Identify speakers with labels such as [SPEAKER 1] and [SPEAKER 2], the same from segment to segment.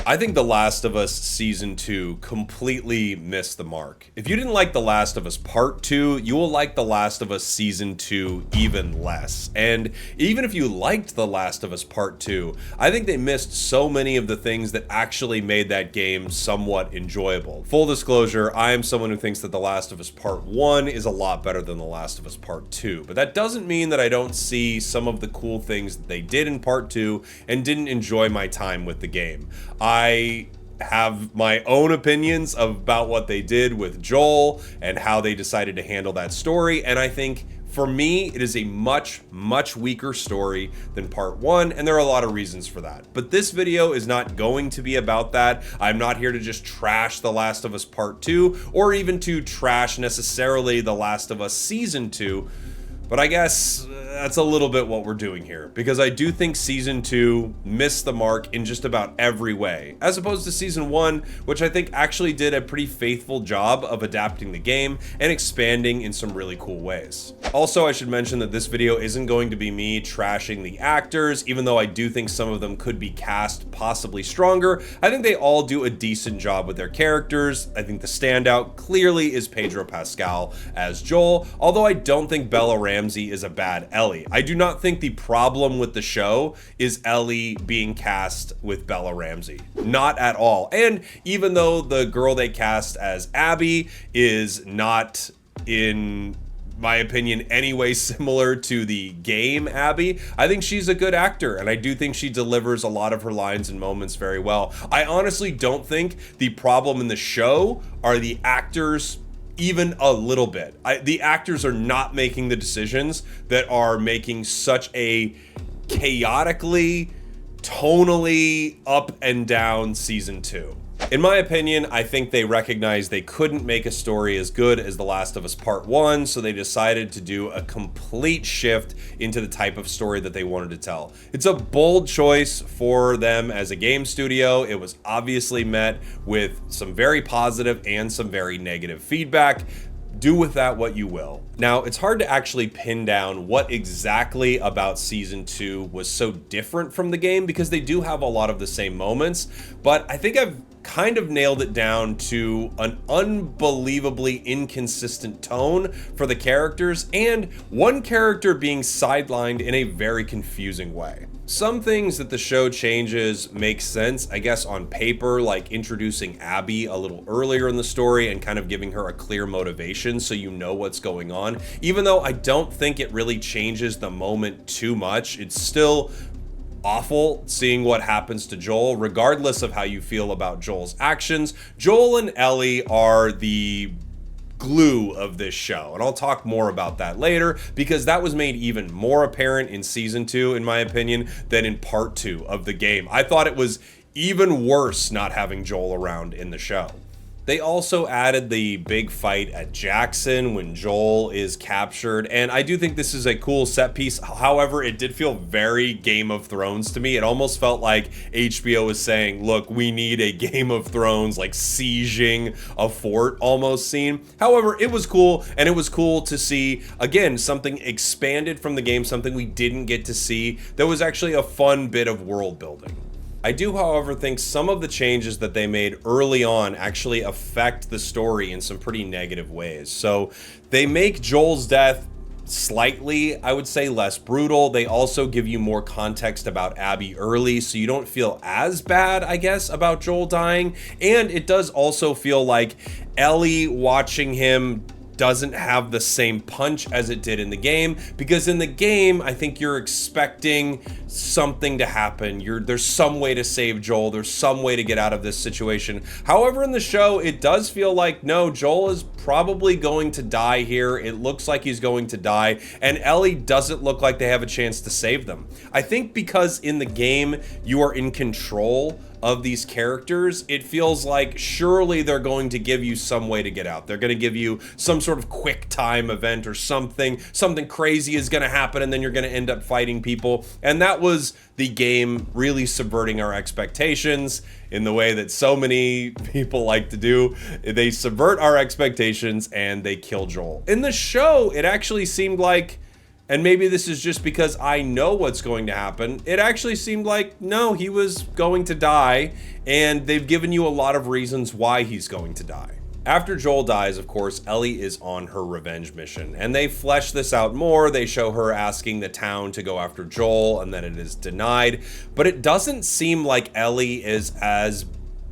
[SPEAKER 1] I think The Last of Us Season 2 completely missed the mark. If you didn't like The Last of Us Part 2, you will like The Last of Us Season 2 even less. And even if you liked The Last of Us Part 2, I think they missed so many of the things that actually made that game somewhat enjoyable. Full disclosure, I am someone who thinks that The Last of Us Part 1 is a lot better than The Last of Us Part 2, but that doesn't mean that I don't see some of the cool things that they did in Part 2 and didn't enjoy my time with the game. I have my own opinions about what they did with Joel and how they decided to handle that story, and I think for me, it is a much weaker story than Part 1, and there are a lot of reasons for that. But this video is not going to be about that. I'm not here to just trash The Last of Us Part 2, or even to trash necessarily The Last of Us Season 2, but I guess that's a little bit what we're doing here, because I do think Season 2 missed the mark in just about every way, as opposed to Season 1, which I think actually did a pretty faithful job of adapting the game and expanding in some really cool ways. Also, I should mention that this video isn't going to be me trashing the actors, even though I do think some of them could be cast possibly stronger. I think they all do a decent job with their characters. I think the standout clearly is Pedro Pascal as Joel, although I don't think Bella Ramsey is a bad Ellie. I do not think the problem with the show is Ellie being cast with Bella Ramsey. Not at all. And even though the girl they cast as Abby is not, in my opinion, anyway similar to the game Abby, I think she's a good actor, and I do think she delivers a lot of her lines and moments very well. I honestly don't think the problem in the show are the actors even a little bit. The actors are not making the decisions that are making such a chaotically, tonally up and down Season 2. In my opinion, I think they recognized they couldn't make a story as good as The Last of Us Part 1, so they decided to do a complete shift into the type of story that they wanted to tell. It's a bold choice for them as a game studio. It was obviously met with some very positive and some very negative feedback. Do with that what you will. Now, it's hard to actually pin down what exactly about Season 2 was so different from the game, because they do have a lot of the same moments, but I think I've kind of nailed it down to an unbelievably inconsistent tone for the characters, and one character being sidelined in a very confusing way. Some things that the show changes make sense, I guess, on paper, like introducing Abby a little earlier in the story and kind of giving her a clear motivation so you know what's going on. Even though I don't think it really changes the moment too much, it's still awful seeing what happens to Joel, regardless of how you feel about Joel's actions. Joel and Ellie are the glue of this show, and I'll talk more about that later, because that was made even more apparent in Season 2, in my opinion, than in Part 2 of the game. I thought it was even worse not having Joel around in the show. They also added the big fight at Jackson when Joel is captured, and I do think this is a cool set piece. However, it did feel very Game of Thrones to me. It almost felt like HBO was saying, look, we need a Game of Thrones, like sieging a fort almost scene. However, it was cool, and it was cool to see, again, something expanded from the game, something we didn't get to see that was actually a fun bit of world building. I do, however, think some of the changes that they made early on actually affect the story in some pretty negative ways. So they make Joel's death slightly, I would say, less brutal. They also give you more context about Abby early, so you don't feel as bad, I guess, about Joel dying. And it does also feel like Ellie watching him doesn't have the same punch as it did in the game, because in the game, I think you're expecting something to happen. There's some way to save Joel. There's some way to get out of this situation. However, in the show, it does feel like, no, Joel is probably going to die here. It looks like he's going to die, and Ellie doesn't look like they have a chance to save them. I think because in the game, you are in control of these characters, it feels like surely they're going to give you some way to get out. They're going to give you some sort of quick time event or something crazy is going to happen, and then you're going to end up fighting people. And that was the game really subverting our expectations in the way that so many people like to do. They subvert our expectations and they kill Joel. In the show, it actually seemed like And maybe this is just because I know what's going to happen. It actually seemed like, no, he was going to die, and they've given you a lot of reasons why he's going to die. After Joel dies, of course, Ellie is on her revenge mission, and they flesh this out more. They show her asking the town to go after Joel, and then it is denied. But it doesn't seem like Ellie is as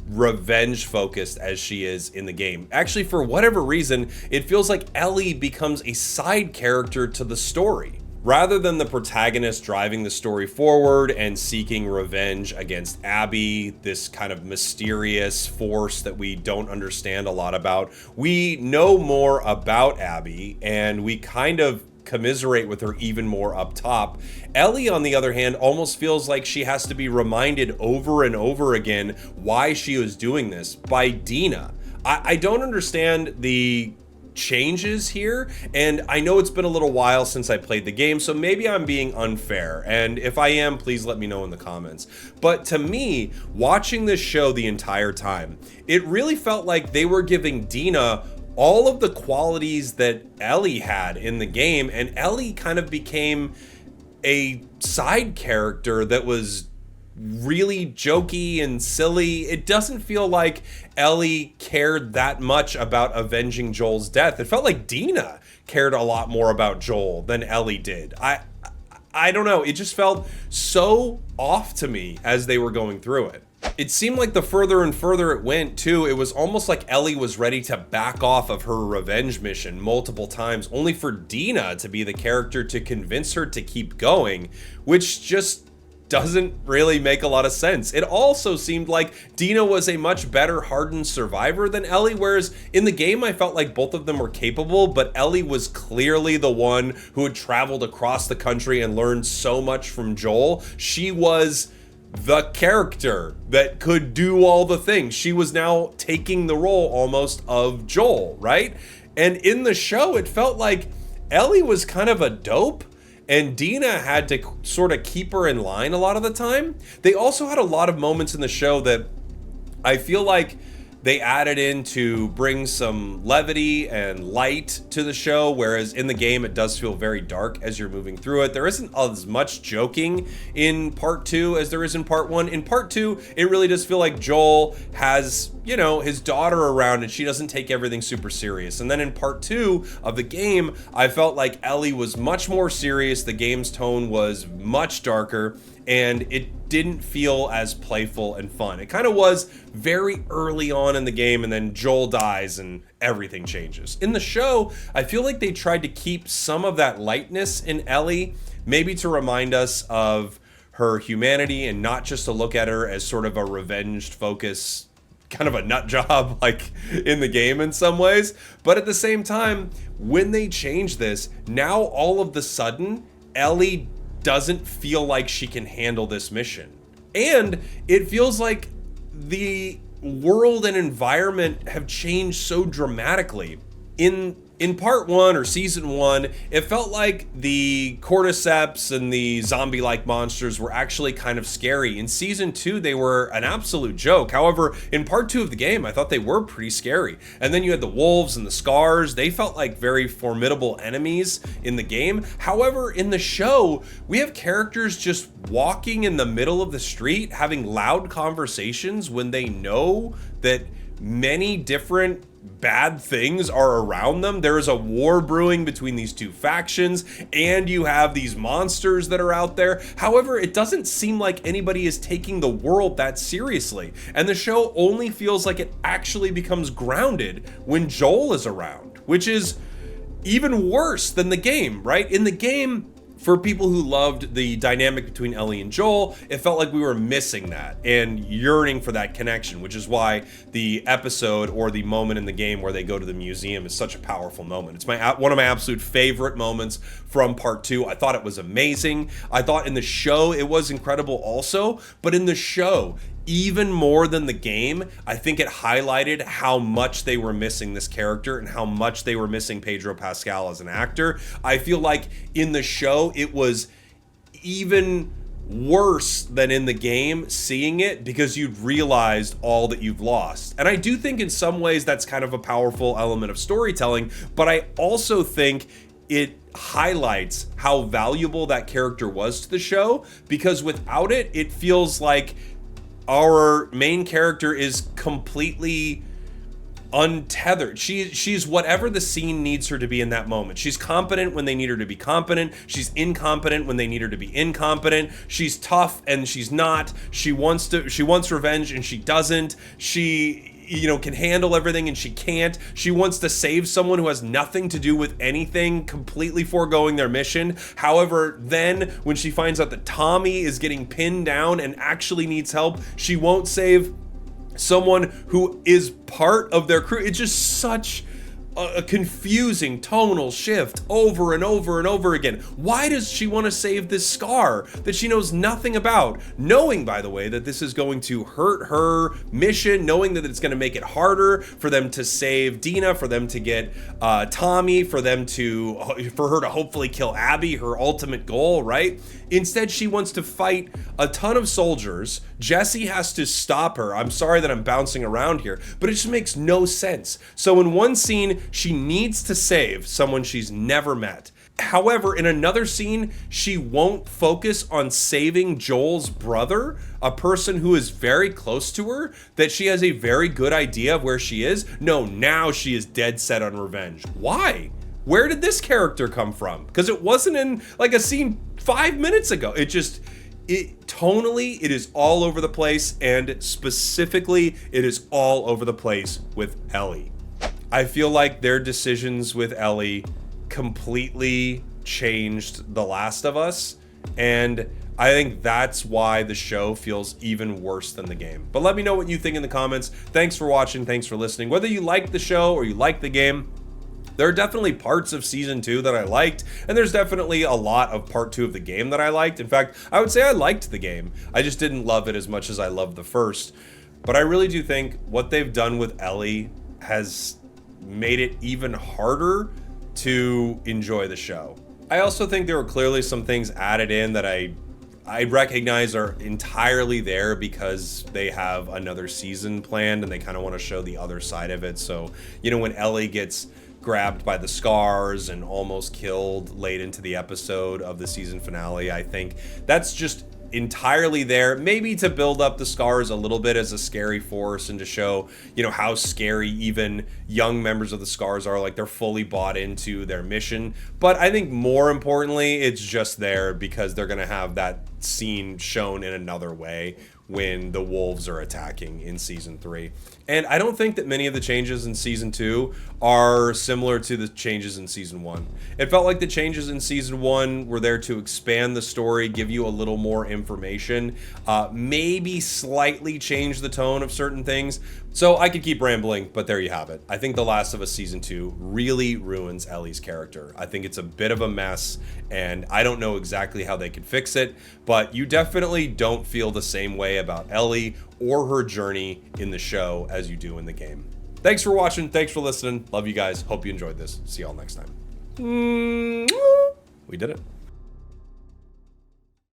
[SPEAKER 1] revenge focused as she is in the game. Actually, for whatever reason, it feels like Ellie becomes a side character to the story. Rather than the protagonist driving the story forward and seeking revenge against Abby, this kind of mysterious force that we don't understand a lot about, we know more about Abby and we kind of commiserate with her even more up top. Ellie, on the other hand, almost feels like she has to be reminded over and over again why she was doing this by Dina. I don't understand the changes here, and I know it's been a little while since I played the game, so maybe I'm being unfair, and if I am, please let me know in the comments. But to me, watching this show the entire time, it really felt like they were giving Dina all of the qualities that Ellie had in the game, and Ellie kind of became a side character that was really jokey and silly. It doesn't feel like Ellie cared that much about avenging Joel's death. It felt like Dina cared a lot more about Joel than Ellie did. I don't know, it just felt so off to me as they were going through it. It seemed like the further and further it went too, it was almost like Ellie was ready to back off of her revenge mission multiple times, only for Dina to be the character to convince her to keep going, which just doesn't really make a lot of sense. It also seemed like Dina was a much better hardened survivor than Ellie, whereas in the game I felt like both of them were capable, but Ellie was clearly the one who had traveled across the country and learned so much from Joel. She was the character that could do all the things. She was now taking the role almost of Joel, right? And in the show, it felt like Ellie was kind of a dope, and Dina had to sort of keep her in line a lot of the time. They also had a lot of moments in the show that I feel like they added in to bring some levity and light to the show, whereas in the game it does feel very dark as you're moving through it. There isn't as much joking in part 2 as there is in part 1. In part 2, it really does feel like Joel has, you know, his daughter around and she doesn't take everything super serious. And then in part 2 of the game, I felt like Ellie was much more serious. The game's tone was much darker, and it didn't feel as playful and fun. It kind of was very early on in the game, and then Joel dies and everything changes. In the show, I feel like they tried to keep some of that lightness in Ellie, maybe to remind us of her humanity and not just to look at her as sort of a revenged focus, kind of a nut job like in the game in some ways. But at the same time, when they change this, now all of the sudden, Ellie doesn't feel like she can handle this mission. And it feels like the world and environment have changed so dramatically. In part 1 or season 1, it felt like the cordyceps and the zombie-like monsters were actually kind of scary. In season 2, they were an absolute joke. However, in part 2 of the game, I thought they were pretty scary. And then you had the wolves and the scars. They felt like very formidable enemies in the game. However, in the show, we have characters just walking in the middle of the street, having loud conversations when they know that many different bad things are around them. There is a war brewing between these two factions, and you have these monsters that are out there. However, it doesn't seem like anybody is taking the world that seriously, and the show only feels like it actually becomes grounded when Joel is around, which is even worse than the game, right? In the game, for people who loved the dynamic between Ellie and Joel, it felt like we were missing that and yearning for that connection, which is why the episode or the moment in the game where they go to the museum is such a powerful moment. It's one of my absolute favorite moments from part 2. I thought it was amazing. I thought in the show it was incredible also, but in the show, even more than the game, I think it highlighted how much they were missing this character and how much they were missing Pedro Pascal as an actor. I feel like in the show, it was even worse than in the game seeing it, because you'd realized all that you've lost. And I do think in some ways that's kind of a powerful element of storytelling, but I also think it highlights how valuable that character was to the show, because without it, it feels like our main character is completely untethered. She's whatever the scene needs her to be in that moment. She's competent when they need her to be competent. She's incompetent when they need her to be incompetent. She's tough and she's not. She wants revenge and she doesn't. She can handle everything and she can't. She wants to save someone who has nothing to do with anything, completely foregoing their mission. However, then when she finds out that Tommy is getting pinned down and actually needs help, she won't save someone who is part of their crew. It's just such a confusing tonal shift over and over and over again. Why does she want to save this Scar that she knows nothing about, knowing, by the way, that this is going to hurt her mission, knowing that it's going to make it harder for them to save Dina, for them to get Tommy, for her to hopefully kill Abby, her ultimate goal, right? Instead, she wants to fight a ton of soldiers. Jesse has to stop her. I'm sorry that I'm bouncing around here, but it just makes no sense. So in one scene, she needs to save someone she's never met. However, in another scene, she won't focus on saving Joel's brother, a person who is very close to her, that she has a very good idea of where she is. No, now she is dead set on revenge. Why? Where did this character come from? Because it wasn't in like a scene 5 minutes ago. Tonally, it is all over the place, and specifically, it is all over the place with Ellie. I feel like their decisions with Ellie completely changed The Last of Us, and I think that's why the show feels even worse than the game. But let me know what you think in the comments. Thanks for watching, thanks for listening. Whether you like the show or you like the game, there are definitely parts of season 2 that I liked, and there's definitely a lot of part 2 of the game that I liked. In fact, I would say I liked the game. I just didn't love it as much as I loved the first. But I really do think what they've done with Ellie has made it even harder to enjoy the show. I also think there were clearly some things added in that I recognize are entirely there because they have another season planned and they kind of want to show the other side of it. So, when Ellie gets grabbed by the scars and almost killed late into the episode of the season finale, I think that's just entirely there, maybe to build up the scars a little bit as a scary force and to show, how scary even young members of the scars are, like they're fully bought into their mission. But I think more importantly, it's just there because they're gonna have that scene shown in another way when the wolves are attacking in season 3. And I don't think that many of the changes in season 2 are similar to the changes in season 1. It felt like the changes in season 1 were there to expand the story, give you a little more information, maybe slightly change the tone of certain things. So I could keep rambling, but there you have it. I think The Last of Us season 2 really ruins Ellie's character. I think it's a bit of a mess, and I don't know exactly how they could fix it, but you definitely don't feel the same way about Ellie or her journey in the show as you do in the game. Thanks for watching. Thanks for listening. Love you guys. Hope you enjoyed this. See y'all next time. We did it.